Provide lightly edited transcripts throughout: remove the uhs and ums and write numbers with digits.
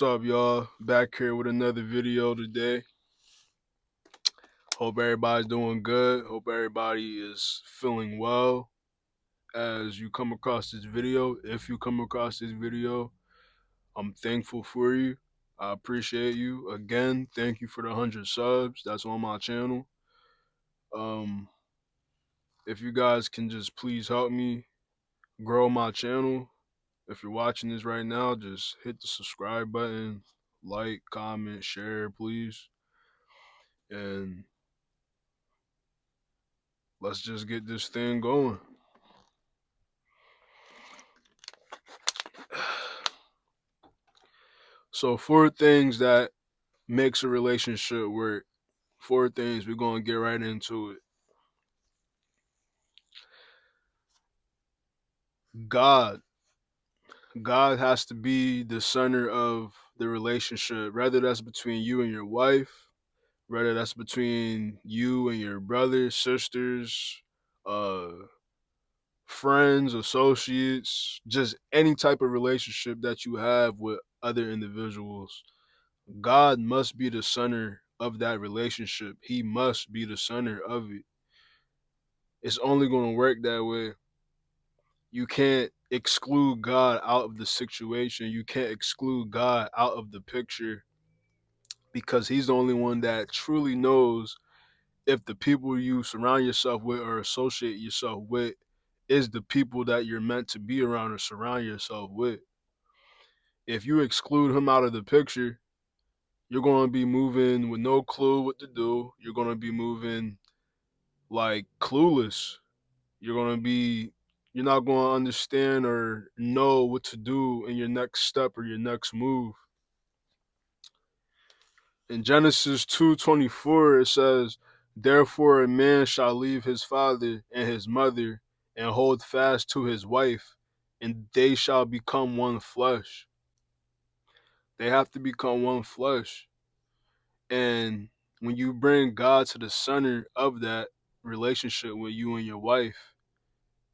What's up, y'all? Back here with another video today. Hope everybody's doing good. Hope everybody is feeling well as you come across this video. If you come across this video, I'm thankful for you. I appreciate you. Again, thank you for the 100 subs that's on my channel. Um, if you guys can just please help me grow my channel. If you're watching this right now, just hit the subscribe button, like, comment, share, please. And let's just get this thing going. So 4 things that makes a relationship work. 4 things, we're gonna get right into it. God. God has to be the center of the relationship, whether that's between you and your wife, whether that's between you and your brothers, sisters, uh, friends, associates, just any type of relationship that you have with other individuals. God must be the center of that relationship. He must be the center of it. It's only going to work that way. You can't exclude God out of the situation. You can't exclude God out of the picture because He's the only one that truly knows if the people you surround yourself with or associate yourself with is the people that you're meant to be around or surround yourself with. If you exclude Him out of the picture, you're going to be moving with no clue what to do. You're going to be moving like clueless. You're not going to understand or know what to do in your next step or your next move. In Genesis 2:24 it says, "Therefore a man shall leave his father and his mother and hold fast to his wife, and they shall become one flesh." They have to become one flesh. And when you bring God to the center of that relationship with you and your wife,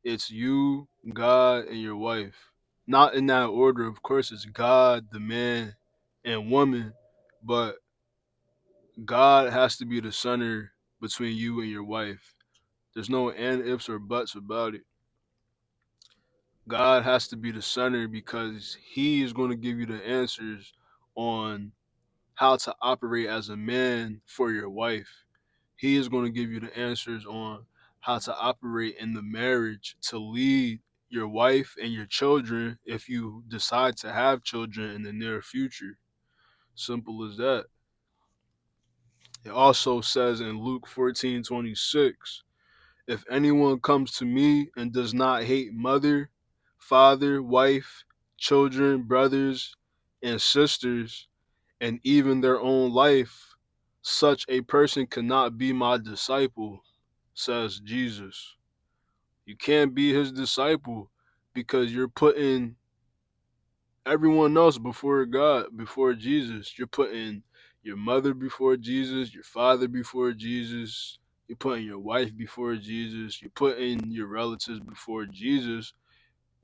it's you, God, and your wife. Not in that order, of course, it's God, the man, and woman, but God has to be the center between you and your wife. There's no and ifs or buts about it. God has to be the center because He is going to give you the answers on how to operate as a man for your wife. He is going to give you the answers on how to operate in the marriage to lead your wife and your children if you decide to have children in the near future. Simple as that. It also says in Luke 14:26, if anyone comes to me and does not hate mother, father, wife, children, brothers, and sisters, and even their own life, such a person cannot be my disciple, says Jesus. You can't be his disciple because you're putting everyone else before God, before Jesus. You're putting your mother before Jesus, your father before Jesus, you're putting your wife before Jesus, you're putting your relatives before Jesus,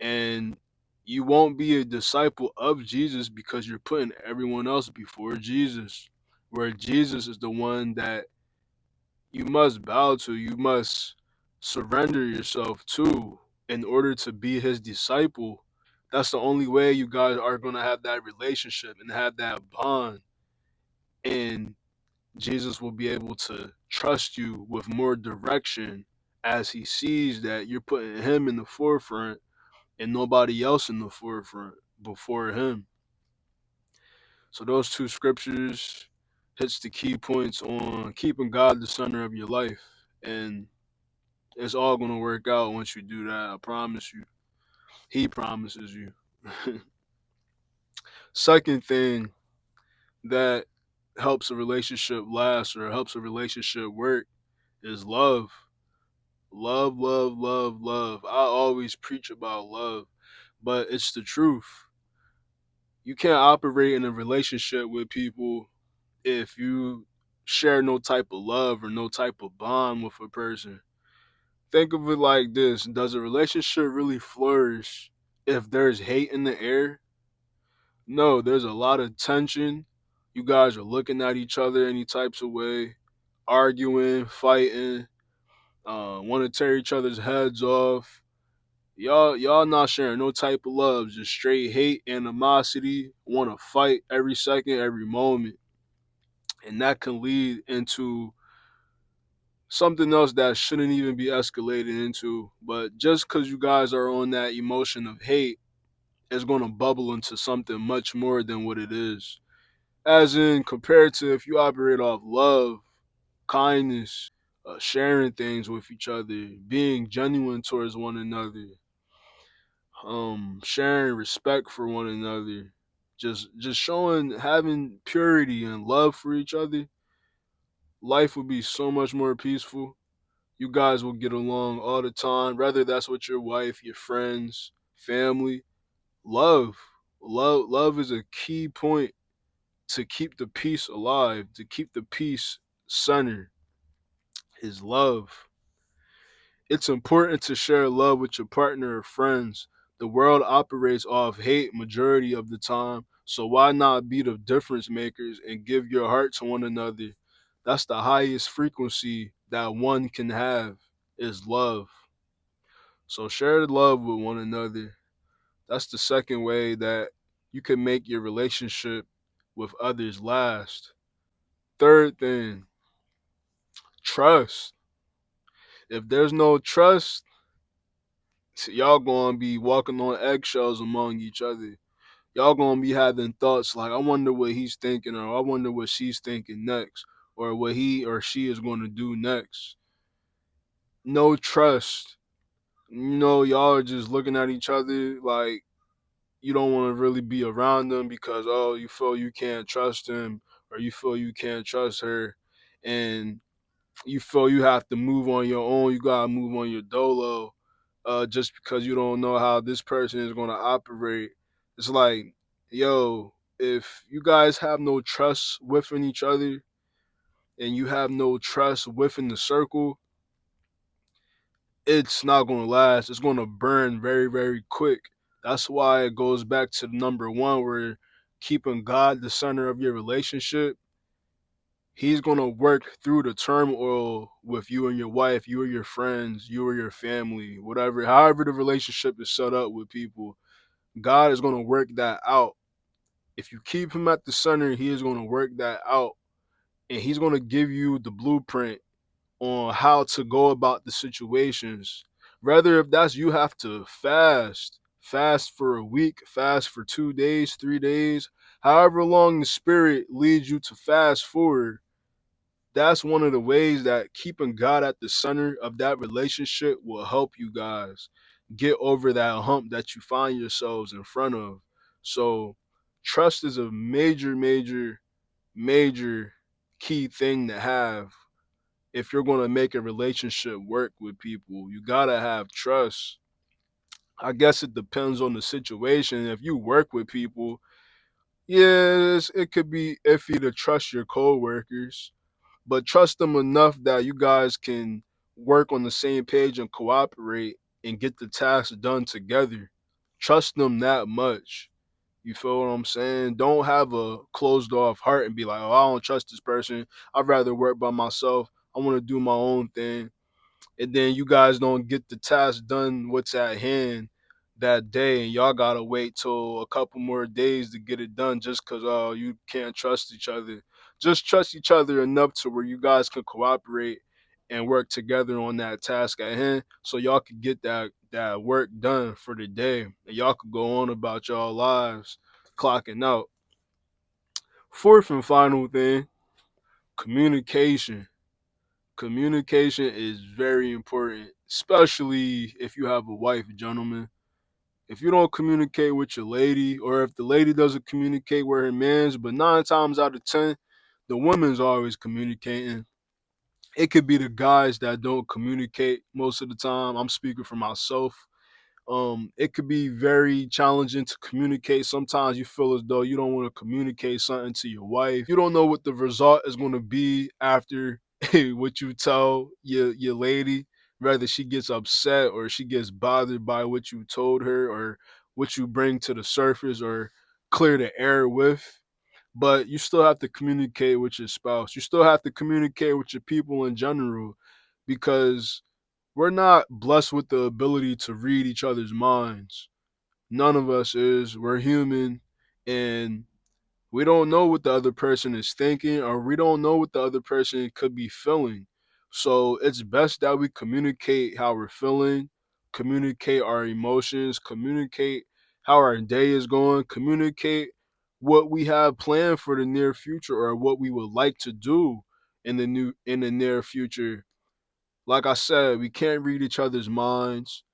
and you won't be a disciple of Jesus because you're putting everyone else before Jesus. Where Jesus is the one that you must bow to, you must surrender yourself to in order to be his disciple. That's the only way you guys are going to have that relationship and have that bond. And Jesus will be able to trust you with more direction as he sees that you're putting him in the forefront and nobody else in the forefront before him. So those two scriptures hits the key points on keeping God the center of your life. And it's all gonna work out once you do that. I promise you. He promises you. Second thing that helps a relationship last or helps a relationship work is love. Love, love, love, love. I always preach about love, but it's the truth. You can't operate in a relationship with people if you share no type of love or no type of bond with a person. Think of it like this: does a relationship really flourish if there's hate in the air? No, there's a lot of tension. You guys are looking at each other any types of way, arguing, fighting, want to tear each other's heads off. Y'all not sharing no type of love, just straight hate, animosity, want to fight every second, every moment. And that can lead into something else that shouldn't even be escalated into. But just because you guys are on that emotion of hate, it's going to bubble into something much more than what it is. As in, compared to if you operate off love, kindness, sharing things with each other, being genuine towards one another, sharing respect for one another, just showing having purity and love for each other, life would be so much more peaceful. You guys will get along all the time, whether that's with your wife, your friends, family. Love, love is a key point to keep the peace alive, to keep the peace centered. Is love. It's important to share love with your partner or friends. The world operates off hate majority of the time, so why not be the difference makers and give your heart to one another? That's the highest frequency that one can have is love. So share the love with one another. That's the second way that you can make your relationship with others last. Third thing, trust. If there's no trust, y'all gonna be walking on eggshells among each other. Y'all gonna be having thoughts like, I wonder what he's thinking, or I wonder what she's thinking next, or what he or she is gonna do next. No trust. Y'all are just looking at each other like you don't want to really be around them because, oh, you feel you can't trust him, or you feel you can't trust her, and you feel you have to move on your own. You gotta move on your dolo, just because you don't know how this person is gonna operate. It's like, yo, if you guys have no trust within each other and you have no trust within the circle, it's not gonna last. It's gonna burn very, very quick. That's why it goes back to number one, where keeping God the center of your relationship. He's gonna work through the turmoil with you and your wife, you or your friends, you or your family, whatever, however the relationship is set up with people. God is gonna work that out. If you keep him at the center, he is gonna work that out, and he's gonna give you the blueprint on how to go about the situations. Rather, if that's you have to fast for a week, fast for 2 days, 3 days, however long the spirit leads you to fast forward. That's one of the ways that keeping God at the center of that relationship will help you guys get over that hump that you find yourselves in front of. So, trust is a major, major, major key thing to have if you're going to make a relationship work with people. You got to have trust. I guess it depends on the situation. If you work with people, yes, it could be iffy to trust your coworkers, but trust them enough that you guys can work on the same page and cooperate and get the task done together. Trust them that much. You feel what I'm saying? Don't have a closed off heart and be like, oh, I don't trust this person. I'd rather work by myself. I want to do my own thing. And then you guys don't get the task done what's at hand that day, and y'all gotta wait till a couple more days to get it done just because you can't trust each other. Just trust each other enough to where you guys can cooperate and work together on that task at hand so y'all could get that work done for the day, and y'all could go on about y'all lives clocking out. Fourth and final thing, communication. Communication is very important, especially if you have a wife, gentlemen. If you don't communicate with your lady, or if the lady doesn't communicate with her mans, but 9 times out of 10, the woman's always communicating. It could be the guys that don't communicate most of the time. I'm speaking for myself. It could be very challenging to communicate. Sometimes you feel as though you don't want to communicate something to your wife. You don't know what the result is going to be after what you tell your lady, whether she gets upset or she gets bothered by what you told her or what you bring to the surface, or clear the air with. But you still have to communicate with your spouse. You still have to communicate with your people in general, because we're not blessed with the ability to read each other's minds. None of us is. We're human, and we don't know what the other person is thinking, or we don't know what the other person could be feeling. So it's best that we communicate how we're feeling, communicate our emotions, communicate how our day is going, communicate what we have planned for the near future, or what we would like to do in the near future. Like I said, we can't read each other's minds.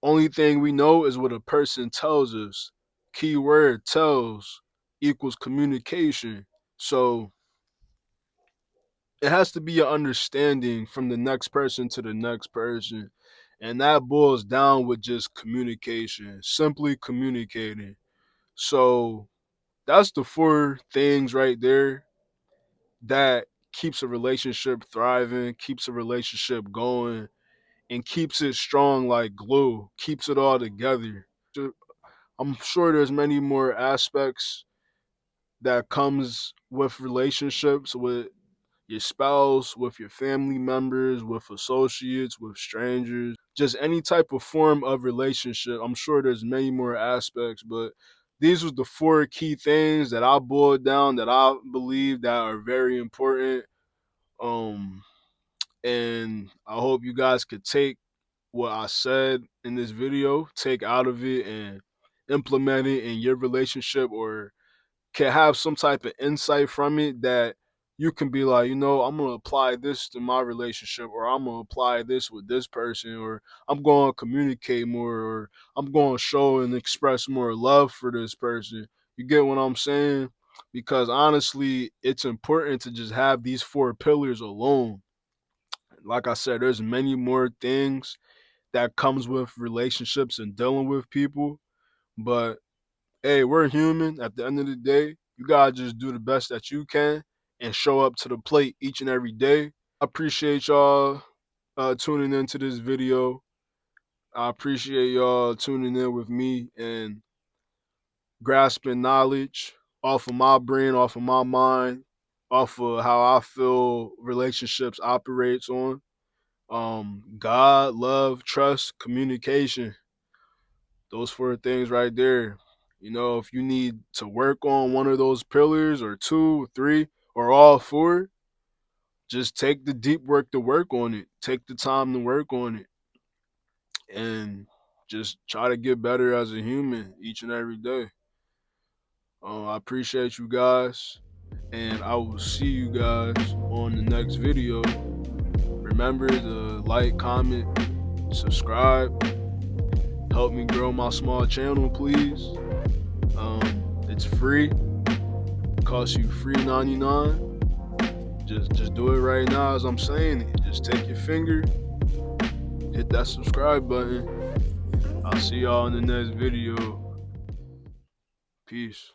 Only thing we know is what a person tells us. Keyword tells equals communication. So it has to be an understanding from the next person to the next person. And that boils down with just communication, simply communicating. So that's the four things right there that keeps a relationship thriving, keeps a relationship going, and keeps it strong like glue, keeps it all together. I'm sure there's many more aspects that comes with relationships with your spouse, with your family members, with associates, with strangers, just any type of form of relationship. I'm sure there's many more aspects, but these was the four key things that I boiled down that I believe that are very important. Um, and I hope you guys could take what I said in this video, take out of it and implement it in your relationship, or can have some type of insight from it that you can be like, I'm gonna apply this to my relationship, or I'm gonna apply this with this person, or I'm gonna communicate more, or I'm gonna show and express more love for this person. You get what I'm saying? Because honestly, it's important to just have these four pillars alone. Like I said, there's many more things that comes with relationships and dealing with people. But hey, we're human. At the end of the day, you gotta just do the best that you can and show up to the plate each and every day. I appreciate y'all tuning into this video. I appreciate y'all tuning in with me and grasping knowledge off of my brain, off of my mind, off of how I feel relationships operates on. God, love, trust, communication. Those four things right there. If you need to work on one of those pillars, or two, three, or all four, just take the deep work to work on it. Take the time to work on it, and just try to get better as a human each and every day. I appreciate you guys, and I will see you guys on the next video. Remember to like, comment, subscribe. Help me grow my small channel, please. It's free. Costs you free 99. Just do it right now as I'm saying it. Just take your finger, hit that subscribe button. I'll see y'all in the next video. Peace.